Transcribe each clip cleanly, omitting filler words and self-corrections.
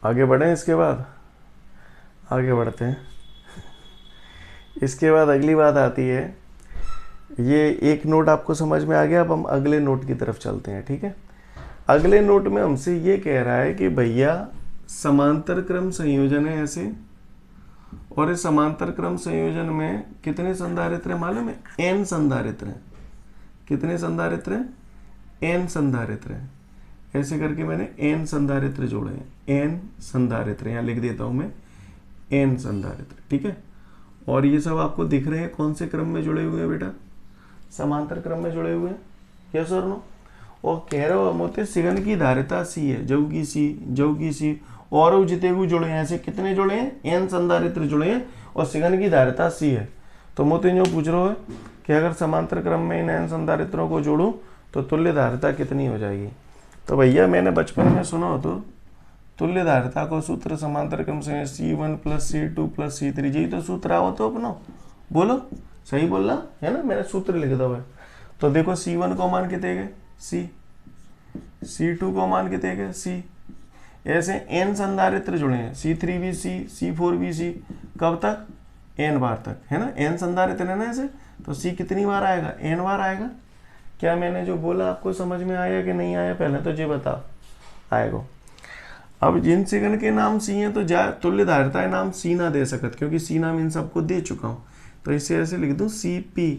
आगे बढ़ें, इसके बाद आगे बढ़ते हैं। इसके बाद अगली बात आती है, ये एक नोट आपको समझ में आ गया। अब हम अगले नोट की तरफ चलते हैं, ठीक है। अगले नोट में हमसे ये कह रहा है कि भैया समांतर क्रम संयोजन है ऐसे, और इस समांतर क्रम संयोजन में कितने संधारित्र हैं मालूम है? n संधारित्र हैं। कितने संधारित्र हैं? n संधारित्र हैं। ऐसे करके मैंने n संधारित्र जोड़े हैं, n संधारित्र, यहाँ लिख देता हूं मैं n संधारित्र, ठीक है। और ये सब आपको दिख रहे हैं कौन से क्रम में जुड़े हुए हैं बेटा? समांतर क्रम में जुड़े हुए हैं, यस और नो। और कह रहे हो मोते सिगन की धारिता सी है, जऊ की सी और जितेगु जुड़े हैं। ऐसे कितने जुड़े हैं? n संधारित्र जुड़े हैं और सिगन की धारिता सी है। तो मोते जो पूछ रहे हो कि अगर समांतर क्रम में इन n संधारित्रों को जोड़ूं तो तुल्य धारिता कितनी हो जाएगी? तो भैया मैंने बचपन में सुना हो तो तुल्य धारिता को सूत्र समांतर क्रम से C1 + C2 + C3, यही तो सूत्र आओ तो अपनो, बोलो सही बोल रहा है ना, मैंने सूत्र लिख दो है। तो देखो C1 को मान कितने गए? C, C2 को मान कितने गए? C। ऐसे n संधारित्र जुड़े हैं, C3 भी C, C4 भी C, कब तक? n बार तक, है ना। n संधारित्र है ना ऐसे, तो C कितनी बार आएगा? n बार आएगा। क्या मैंने जो बोला आपको समझ में आया कि नहीं आया? पहले तो ये बताओ, आएगा। अब जिन सिगन के नाम C हैं तो तुल्य धारिता नाम C ना दे सकत, क्योंकि C नाम इन सबको दे चुका हूं। तो इसे ऐसे लिख दूं CP,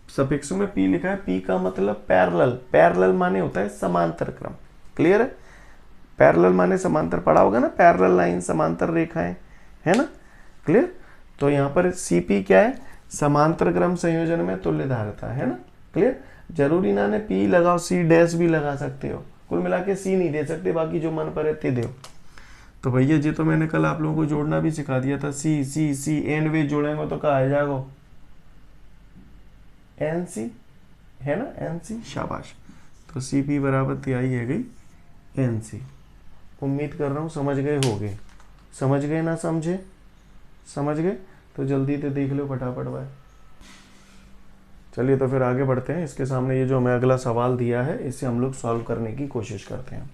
सफिक्स में P लिखा है। P का मतलब पैरेलल, पैरेलल माने होता है समांतर क्रम, क्लियर है। पैरेलल माने समांतर, पढ़ा होगा ना, पैरेलल लाइन, समांतर रेखाएं, है ना, क्लियर। तो यहाँ पर CP क्या है? समांतर क्रम संयोजन में तुल्य धारिता, है ना, क्लियर। जरूरी ना ने P लगाओ, C डैश भी लगा सकते हो, कुल मिला के C नहीं दे सकते, बाकी जो मन पर है ते दो। तो भैया जी तो मैंने कल आप लोगों को जोड़ना भी सिखा दिया था, C C C एन वे जोड़ेंगे तो कहा आ जाएगा NC, है ना, NC, शाबाश। तो CP बराबर तिहाई है गई NC। उम्मीद कर रहा हूँ समझ गए होगे, समझ गए ना समझे? समझ गए तो जल्दी से देख लो फटाफट भाई। चलिए तो फिर आगे बढ़ते हैं। इसके सामने ये जो हमें अगला सवाल दिया है इसे हम लोग सॉल्व करने की कोशिश करते हैं।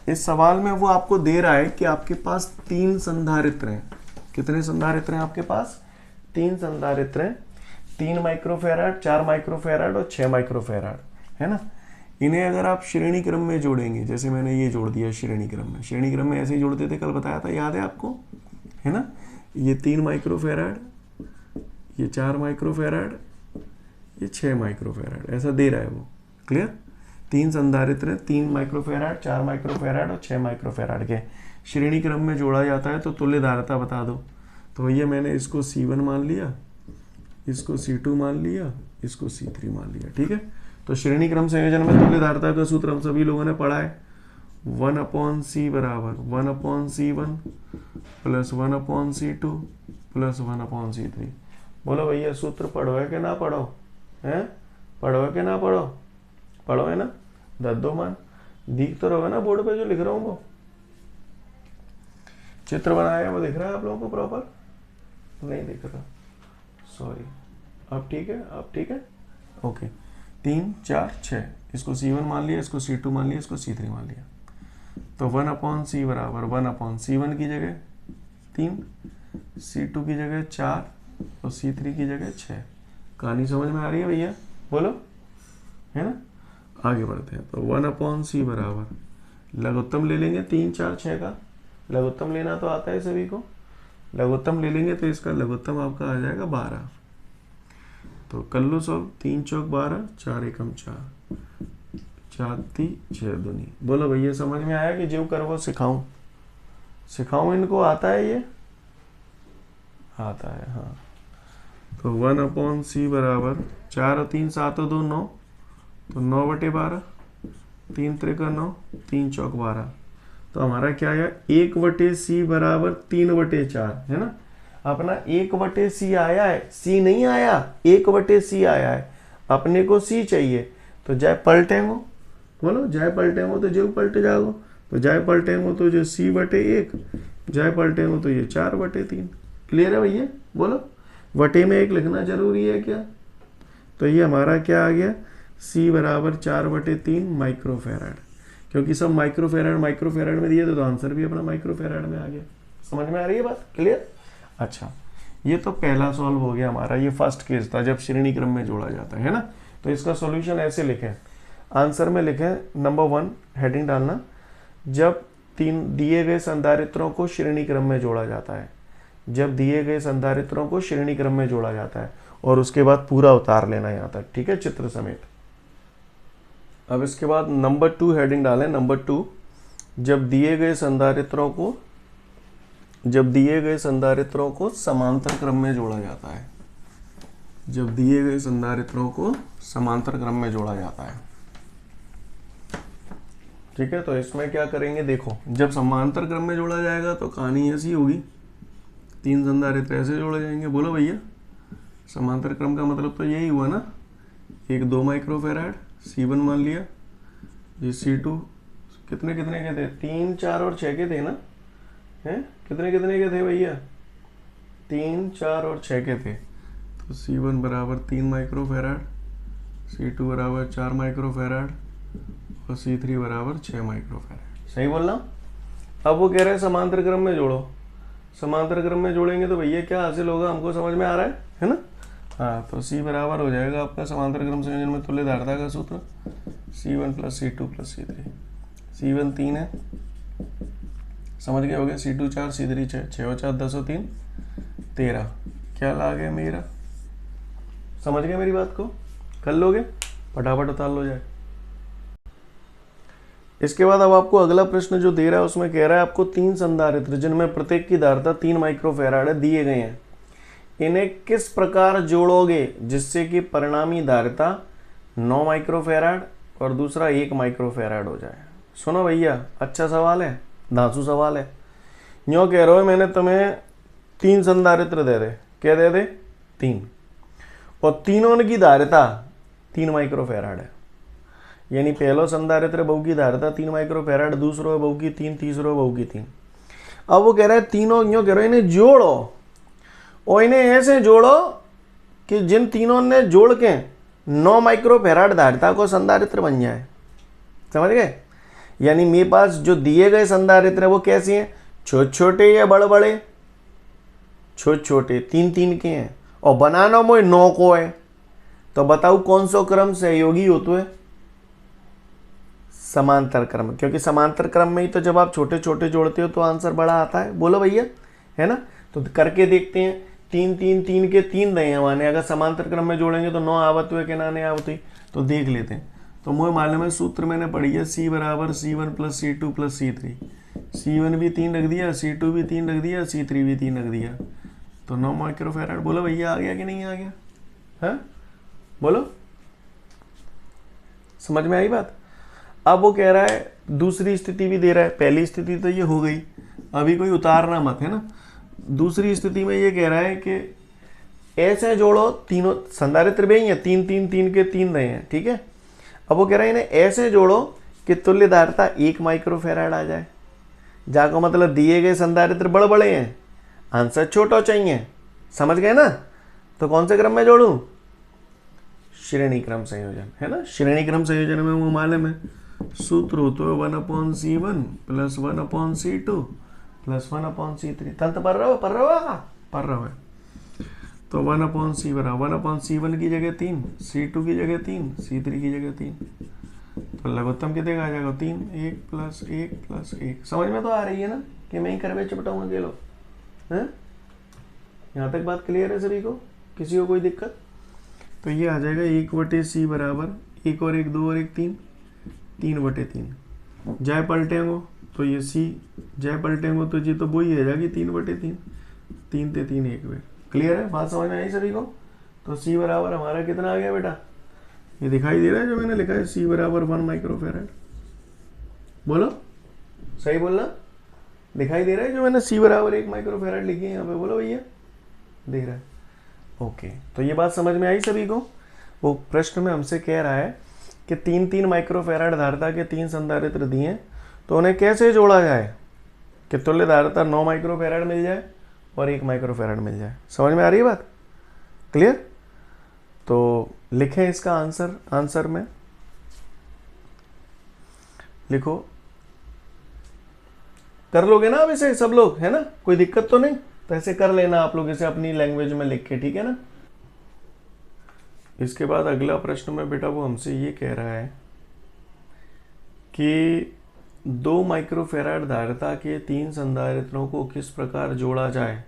इस सवाल में वो आपको दे रहा है कि आपके पास 3 संधारित्र हैं। कितने संधारित्र हैं आपके पास? 3 संधारित्र हैं, 3 माइक्रोफैराड, 4 माइक्रोफैराड और 6 माइक्रोफैराड, है ना। इन्हें अगर आप श्रेणी क्रम में जोड़ेंगे, जैसे मैंने ये जोड़ दिया श्रेणी क्रम में, श्रेणी क्रम में ऐसे ही जोड़ते थे, कल बताया था, याद है आपको, है ना। ये 3 माइक्रोफैराड, ये 4 माइक्रोफैराड, ये 6 माइक्रोफैराड, ऐसा दे रहा है वो, क्लियर। 3 संधारित्र, 3 माइक्रोफैराड, 4 माइक्रोफैराड और 6 माइक्रोफैराड के श्रेणी क्रम में जोड़ा जाता है तो तुल्य धारिता बता दो। तो भैया मैंने इसको C1 मान लिया, इसको C2 मान लिया, इसको C3 मान लिया, ठीक है। तो श्रेणी क्रम संयोजन में तुल्य धारिता का सूत्र हम सभी लोगों ने पढ़ा है, 1/C बराबर 1/C1 + 1/C2 + 1/C3। बोलो भैया सूत्र पढ़ो है कि ना पढ़ो? है पढ़ो है कि ना पढ़ो? पढ़ो है ना। दो मान दिख तो रहोगे ना बोर्ड पे जो लिख रहा हूँ, वो चित्र बनाया है वो दिख रहा है आप लोगों को प्रॉपर? नहीं दिख रहा, सॉरी। अब ठीक है, अब ठीक है, ओके। 3 4 6, इसको C1 मान लिया, इसको C2 मान लिया, इसको C3 मान लिया। तो 1/C बराबर 1/C1 की जगह 3, C2 की जगह 4 और C3 की जगह 6। कहानी समझ में आ रही है भैया? बोलो, है ना। आगे बढ़ते हैं। तो 1/C बराबर लघुत्तम ले लेंगे 3 4 6 का, लघुत्तम लेना तो आता है सभी को। लघुत्तम ले लेंगे तो इसका लघुत्तम आपका आ जाएगा 12। तो कर लो सब, 3 चौक 12, 4 एकम 4, 4 3 6 दूनी। बोलो भैया समझ में आया कि जो कर वो सिखाऊं? सिखाऊं इनको? आता है ये? आता है, हाँ। तो 1/C बराबर 4 और 3 7 और 2 9, तो 9/12, 3 त्रिक 9, 3 चौक 12। तो हमारा क्या आया? 1/C बराबर 3/4, है ना। अपना 1/C आया है, C नहीं आया, 1/C आया है। अपने को C चाहिए, तो जाए पलटेंगो, बोलो जाए पलटेंगो तो जो पलट जाओ, तो जाए पलटेंगो तो जो C/1, जाए पलटेंगो तो ये 4/3। क्लियर है भैया? बोलो, वटे में 1 लिखना जरूरी है क्या? तो ये हमारा क्या आ गया? C बराबर 4/3 माइक्रोफैराड। क्योंकि सब माइक्रोफेराड में दिए थे, तो आंसर भी अपना माइक्रोफेराड में आ गया। समझ में आ रही है बात? क्लियर? अच्छा, ये तो पहला सॉल्व हो गया हमारा। ये फर्स्ट केस था जब श्रेणी क्रम में जोड़ा जाता है ना। तो इसका सॉल्यूशन ऐसे लिखें, आंसर में लिखें नंबर 1 हेडिंग डालना, जब 3 दिए गए संधारित्रों को श्रेणी क्रम में जोड़ा जाता है, जब दिए गए संधारित्रों को श्रेणी क्रम में जोड़ा जाता है, और उसके बाद पूरा उतार लेना यहाँ तक, ठीक है, चित्र समेत। अब इसके बाद नंबर 2 हेडिंग डालें, नंबर 2, जब दिए गए संधारित्रों को समांतर क्रम में जोड़ा जाता है, जब दिए गए संधारित्रों को समांतर क्रम में जोड़ा जाता है, ठीक है। तो इसमें क्या करेंगे, देखो, जब समांतर क्रम में जोड़ा जाएगा तो कहानी ऐसी होगी, 3 संधारित्र ऐसे जोड़े जाएंगे। बोलो भैया, समांतर क्रम का मतलब तो यही हुआ ना, एक 2 माइक्रोफेराड C1 मान लिया, ये C2 कितने के थे, 3, 4 और 6 के थे ना, हैं, कितने के थे भैया, 3, 4 और 6 के थे। तो C1 बराबर 3 माइक्रोफेराड, C2 बराबर 4 माइक्रोफेराड और C3 बराबर 6 माइक्रोफेराड। सही बोल रहा हूँ? अब वो कह रहे हैं समांतर क्रम में जोड़ो, समांतर क्रम में जोड़ेंगे तो भैया क्या हासिल होगा, हमको समझ में आ रहा है ना। हाँ, तो C बराबर हो जाएगा आपका समांतर क्रम संयोजन में तुल्य धारिता का सूत्र, C1 + C2 + C3। C1 3 है, समझ गए हो गया, C2 4, C3 6, 6 और 4 10 और 3 13। क्या ला गया मेरा, समझ गए मेरी बात को? कर लोगे, फटाफट उतार लो जाए। इसके बाद अब आपको अगला प्रश्न जो दे रहा है उसमें कह रहा है आपको 3 संधारित्र जिनमें प्रत्येक की धारिता 3 माइक्रोफेराड है दिए गए हैं, इन्हें किस प्रकार जोड़ोगे जिससे कि परिणामी धारिता 9 माइक्रोफेराड और दूसरा 1 माइक्रोफेराड हो जाए। सुनो भैया, अच्छा सवाल है, धांसू सवाल है। यूँ कह रहे हो मैंने तुम्हें 3 संधारित्र दे दे, क्या दे दे, 3, और तीनों की धारिता 3 माइक्रोफेराड है, यानी पहलो संधारित्र बहु की धारिता 3 माइक्रोफेराड, दूसरो बहु की 3, तीसरो बहु की 3। अब वो कह रहा है तीनों, यूँ कह रहे हो इन्हें जोड़ो, और इन्हें ऐसे जोड़ो कि जिन तीनों ने जोड़ के 9 माइक्रोफेराड धारिता को संधारित्र बन जाए। समझ गए? यानी मेरे पास जो दिए गए संधारित्र है वो कैसे हैं, छोटे छोटे या बड़े बड़े, छोटे छोटे 3 के हैं, और बनाना मोए 9 को है। तो बताओ कौन सा क्रम सहयोगी होता है, समांतर क्रम, क्योंकि समांतर क्रम में ही तो जब आप छोटे छोटे जोड़ते हो तो आंसर बड़ा आता है। बोलो भैया, है ना। तो करके देखते हैं, 3 के 3 रहे हैं माने, अगर समांतर क्रम में जोड़ेंगे तो 9 आवत हुए कि ना नहीं आवत हुई, तो देख लेते हैं। तो मुझे मालूम है, सूत्र मैंने पढ़ी है, C बराबर C1 + C2 + C3। C1 भी 3 रख दिया, C2 भी 3 रख दिया, C3 भी 3 रख दिया, तो 9 माइक्रोफेराड। बोलो भैया, आ गया कि नहीं आ गया? हाँ बोलो, समझ में आई बात? अब वो कह रहा है दूसरी स्थिति भी दे रहा है, पहली स्थिति तो ये हो गई, अभी कोई उतारना मत, है ना। दूसरी स्थिति में ये कह रहा है कि ऐसे जोड़ो, तीनों संधारित्र भी हैं, 3 के 3 रहे हैं, ठीक है। अब वो कह रहा है इन्हें ऐसे जोड़ो कि तुल्य धारिता 1 माइक्रोफेराड आ जाए, जाको मतलब दिए गए संधारित्र बड़े बड़े हैं, आंसर छोटा चाहिए। समझ गए ना। तो कौन से क्रम में जोड़ूं, श्रेणी क्रम संयोजन, है ना। श्रेणी क्रम संयोजन में वो मालूम है, सूत्र होता है 1/C1 + 1/C2 + 1/C3। तंत्र पढ़ रहे हो। तो 1/C बराबर 1/C1 की जगह 3, C2 की जगह 3, C3 की जगह 3, तो लघुत्तम कितने का आ जाएगा, 3, 1 + 1 + 1। समझ में तो आ रही है ना कि मैं ही करवे चिपटाऊंगा के लो, हैं? यहाँ तक बात क्लियर है सभी को, किसी को कोई दिक्कत? तो ये आ जाएगा 1/C बराबर 1 और 1 2 और 1 3, 3/3। जाए पलटेंगो तो ये C, जाए पलटेंगो तो ये तो वही है जाएगी 3/3, 3 ते 3 1 बेर। क्लियर है बात, समझ में आई सभी को? तो C बराबर हमारा कितना आ गया बेटा, ये दिखाई दे रहा है जो मैंने लिखा है, C बराबर 1 माइक्रोफेराड। बोलो, सही बोलना, दिखाई दे रहा है जो मैंने C बराबर 1 माइक्रोफेराड लिखी है यहाँ पे? बोलो भैया, दिख रहा है? ओके, तो ये बात समझ में आई सभी को? वो प्रश्न में हमसे कह रहा है कि 3 माइक्रोफेराड धारिता के 3 संधारित्र दिए, तो उन्हें कैसे जोड़ा जाए कि तुल्य धारिता 9 माइक्रोफेराड मिल जाए और 1 माइक्रोफेराड मिल जाए। समझ में आ रही है बात? क्लियर? तो लिखें इसका आंसर में लिखो, कर लोगे ना अब इसे सब लोग, है ना, कोई दिक्कत तो नहीं? तो ऐसे कर लेना आप लोग इसे अपनी लैंग्वेज में लिख के, ठीक है ना। इसके बाद अगला प्रश्न में बेटा वो हमसे ये कह रहा है कि 2 माइक्रोफैराड धारिता के 3 संधारित्रों को किस प्रकार जोड़ा जाए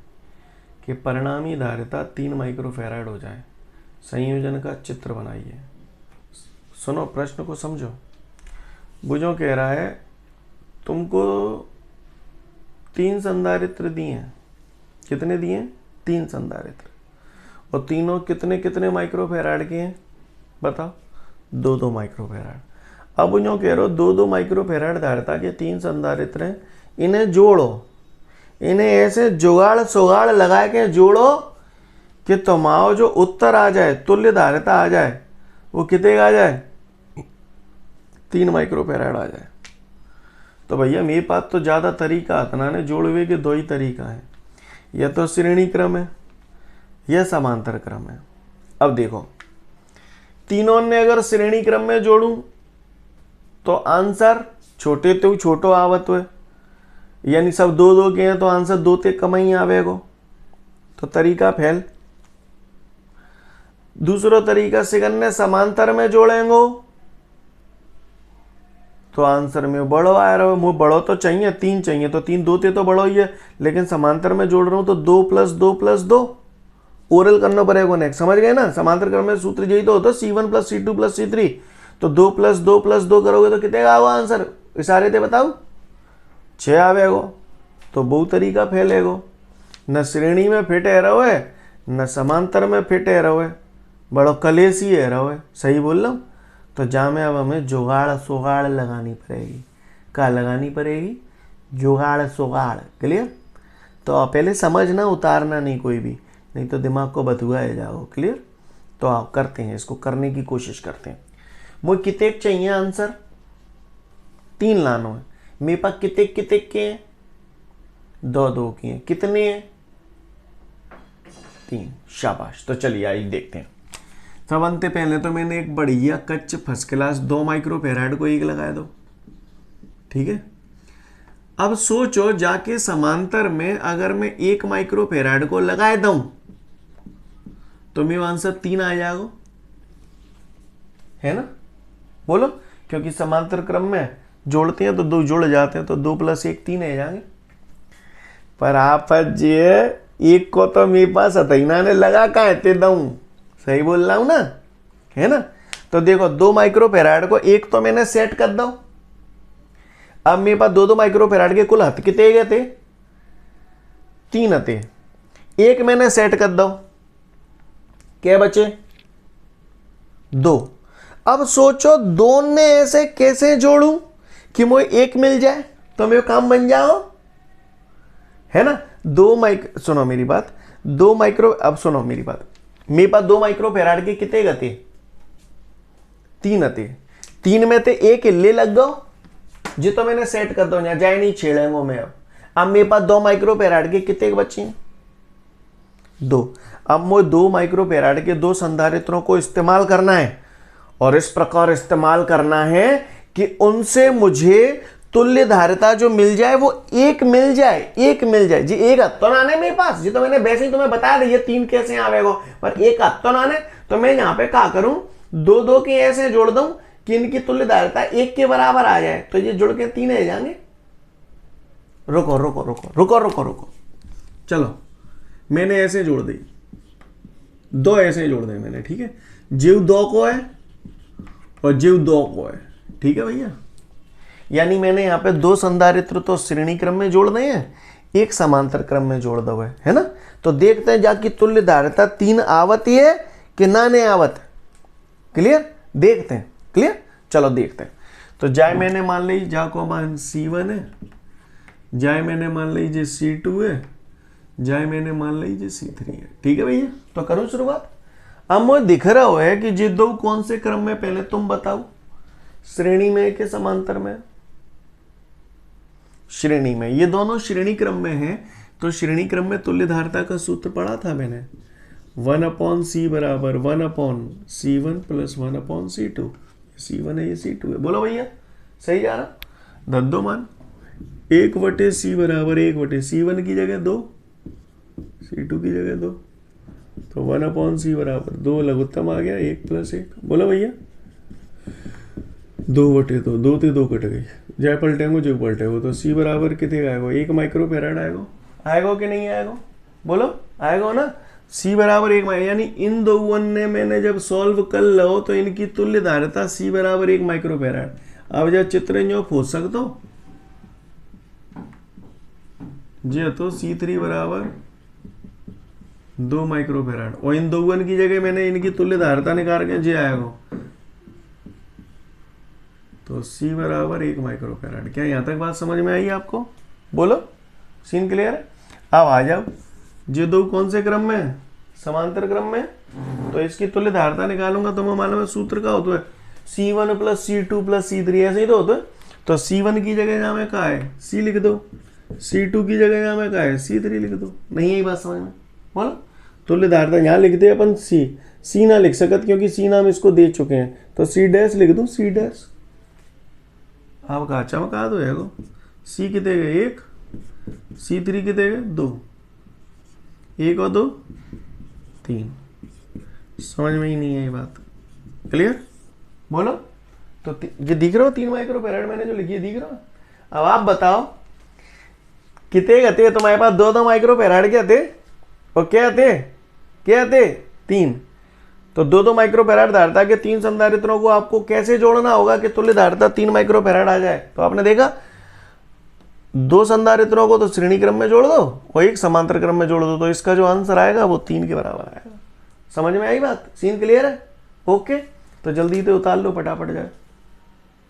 कि परिणामी धारिता 3 माइक्रोफैराड हो जाए। संयोजन का चित्र बनाइए। सुनो, प्रश्न को समझो। वो जो कह रहा है तुमको 3 संधारित्र दिए हैं। कितने दिए हैं? 3 संधारित्र, और तीनों कितने कितने माइक्रोफैराड के हैं बताओ? 2-2 माइक्रोफैराड। अब जो कह रहे हो 2-2 माइक्रोफैराड धारिता के 3 संधारित्र हैं, इन्हें जोड़ो, इन्हें ऐसे जुगाड़ सुगाड़ लगा के जोड़ो कि तुम्हारा जो उत्तर आ जाए, तुल्य धारिता आ जाए, वो कितने आ जाए? 3 माइक्रोफैराड आ जाए। तो भैया मेरे पास तो ज़्यादा तरीका आता ने जोड़वे के 2 ही तरीका है, या तो श्रेणी क्रम है या समांतर क्रम है। अब देखो, तीनों ने अगर श्रेणी क्रम में जोड़ूं तो आंसर छोटे तो छोटो आवत हुए, यानी सब 2-2 के हैं तो आंसर 2 ते कम ही आवेगो, तो तरीका फेल। दूसरा तरीका सिगन्ने समांतर में जोड़ेंगे तो आंसर में बड़ो आ रहा है। मुझे बड़ो तो चाहिए, 3 चाहिए, तो 3 2 ते तो बड़ो ही है, लेकिन समांतर में जोड़ रहा हूं तो 2 + 2 + 2 ओरल करना पड़ेगा नेक्स्ट, समझ गए ना। समांतर क्रम में सूत्र यही तो होता है, C1 + C2 + C3, तो 2 + 2 + 2 करोगे तो कितने का आएगा आंसर? इशारे थे बताओ, 6 आवेगो। तो बहु तरीका फैलेगो, न श्रेणी में फिट है रहो है, न समांतर में फिट है रहो है, बड़ो कलेसी है रहो है। सही बोल रहा हूँ? तो जामे अब हमें जुगाड़ सुगाड़ लगानी पड़ेगी। क्या लगानी पड़ेगी? जुगाड़ सुगाड़। क्लियर? तो आप पहले समझना, उतारना नहीं कोई भी, नहीं तो दिमाग को बथुआए जाओ। क्लियर? तो आप करते हैं, इसको करने की कोशिश करते हैं। मुझे कितने चाहिए आंसर? 3 लानो है। मेरे पास कितने कितने के हैं? 2-2 के हैं। कितने हैं? 3। शाबाश। तो चलिए आइए देखते हैं। सबसे पहले तो मैंने एक बढ़िया कच्च फर्स्ट क्लास 2 माइक्रोफैराड को 1 लगाया दो, ठीक है। अब सोचो जाके समांतर में अगर मैं 1 माइक्रोफैराड को लगाए दूं तो मेरा आंसर 3 आ जाएगा, है ना? बोलो, क्योंकि समांतर क्रम में जोड़ते हैं तो 2 जुड़ जाते हैं, तो 2 + 1 3 आ जाएंगे। पर आप जी 1 को तो मेरे पास हथैना ने लगा कहते दूं। सही बोल रहा हूं ना, है ना? तो देखो 2 माइक्रोफैराड को 1 तो मैंने सेट कर दो। अब मेरे पास 2-2 माइक्रोफैराड के कुल हथ कितने गए थे? 3 थे। 1 मैंने सेट कर दो, क्या बचे? 2। अब सोचो 2 ने ऐसे कैसे जोड़ूं कि मुझे 1 मिल जाए तो मेरा काम बन जाओ, है ना? सुनो मेरी बात, 2 माइक्रो, अब सुनो मेरी बात, मेरे पास 2 माइक्रोफैराड के कितने गए थे? 3 थे। 3 में थे 1 ले लग गो जी, तो मैंने सेट कर दो, यहाँ जाए नहीं छेड़ेंगे मैं। अब मेरे पास 2 माइक्रोफैराड के कितने बचे? 2। अब मुझे 2 माइक्रोफैराड के 2 संधारित्रों को इस्तेमाल करना है, और इस प्रकार इस्तेमाल करना है कि उनसे मुझे तुल्य धारिता जो मिल जाए वो 1 मिल जाए। 1 मिल जाए जी, 1 हत्तो नाने मेरे पास जी, तो मैंने वैसे ही तुम्हें बता दिया 3 कैसे आवेगा, पर 1 हत्तो नाने, तो मैं यहाँ पे क्या करूं, 2-2 के ऐसे जोड़ दूं कि इनकी तुल्य धारिता 1 के बराबर आ जाए, तो ये जुड़ के 3 आ जाएंगे। रुको रुको रुको रुको रुको रुको, चलो मैंने ऐसे जोड़ दी, 2 ऐसे जोड़ दे मैंने, ठीक है। जीव 2 को है और जीव 2 को है, ठीक है भैया। यानी मैंने यहाँ पे 2 संधारित्र तो श्रेणी क्रम में जोड़ दिए हैं, 1 समांतर क्रम में जोड़ दो है ना। तो देखते हैं जाकि तुल्य धारिता 3 आवत है कि ना नहीं आवत। क्लियर? देखते हैं। क्लियर? चलो देखते हैं। तो जाए मैंने मान ली जाको मान C1 है, जाए मैंने मान लीजिए C2 है, जाए मैंने मान लीजिए C3 है, ठीक है भैया। तो करूँ शुरुआत। अब मुझे दिख रहा है कि ये 2 कौन से क्रम में, पहले तुम बताओ, श्रेणी में कि समांतर में? श्रेणी में। ये दोनों श्रेणी क्रम में हैं, तो श्रेणी क्रम में तुल्य धारिता का सूत्र पढ़ा था मैंने, 1/C बराबर 1/C1 + 1/C2। C1 है, ये C2 है। बोलो भैया, सही जा रहा? धर दो मान, 1/c बराबर 1/c1 की जगह 2, c2 की जगह 2, तो 1/c बराबर 2 लघुत्तम आ गया 1 + 1। बोलो भैया 2/2, 2 से 2 कट गई, जय पलटेंगो जो पलटेगो, तो c बराबर कितने आएगा, 1 माइक्रो फैराड आएगा। आएगा कि नहीं आएगा, बोलो आएगा ना। c बराबर 1 यानी इन दो ने मैंने जब सॉल्व कर लो तो इनकी तुल्य धारिता c बराबर 1 माइक्रो फैराड। अब जब चित्र जो खोज सकते हो जी, तो C3 बराबर 2 माइक्रो फैराड, और इन दो की जगह मैंने इनकी तुल्य धारिता निकाल के जी आएगा, तो C बराबर 1 माइक्रो फैराड। क्या यहाँ तक बात समझ में आई आपको, बोलो सीन क्लियर है। अब आ जाओ, ये दो कौन से क्रम में है, समांतर क्रम में, तो इसकी तुल्य धारिता निकालूंगा तो मैं मालूम है सूत्र का होता है C1 + C2 + C3, ऐसे ही तो होता है। तो C1 की जगह यहाँ में क्या है C लिख दो, C2 की जगह यहाँ में क्या है C3 लिख दो। नहीं यही बात समझ में, बोलो तुल्य धारिता यहाँ लिख दे अपन C ना लिख सकत क्योंकि C नाम इसको दे चुके हैं, तो C' लिख दूँ C'। आप कहा चमका दो है C कितने गए 1, C3 कितने गए 2, 1 और 2 3। समझ में ही नहीं है ये बात, क्लियर, बोलो। तो ये दिख रहा हो 3 माइक्रो फैराड मैंने जो लिखी है, दिख रहा हो। अब आप बताओ कितने गते तुम्हारे पास 2 माइक्रो फैराड क्या थे, और क्या थे 3, तो 2 माइक्रो फैराड धारिता के 3 संधारित्रों को आपको कैसे जोड़ना होगा कि तुल्य धारिता 3 माइक्रो फैराड आ जाए। तो आपने देखा 2 संधारित्रों को तो श्रेणी क्रम में जोड़ दो और 1 समांतर क्रम में जोड़ दो, तो इसका जो आंसर आएगा वो 3 के बराबर आएगा। समझ में आई बात, सीन क्लियर है, ओके। तो जल्दी से उतार लो, फटाफट जाए।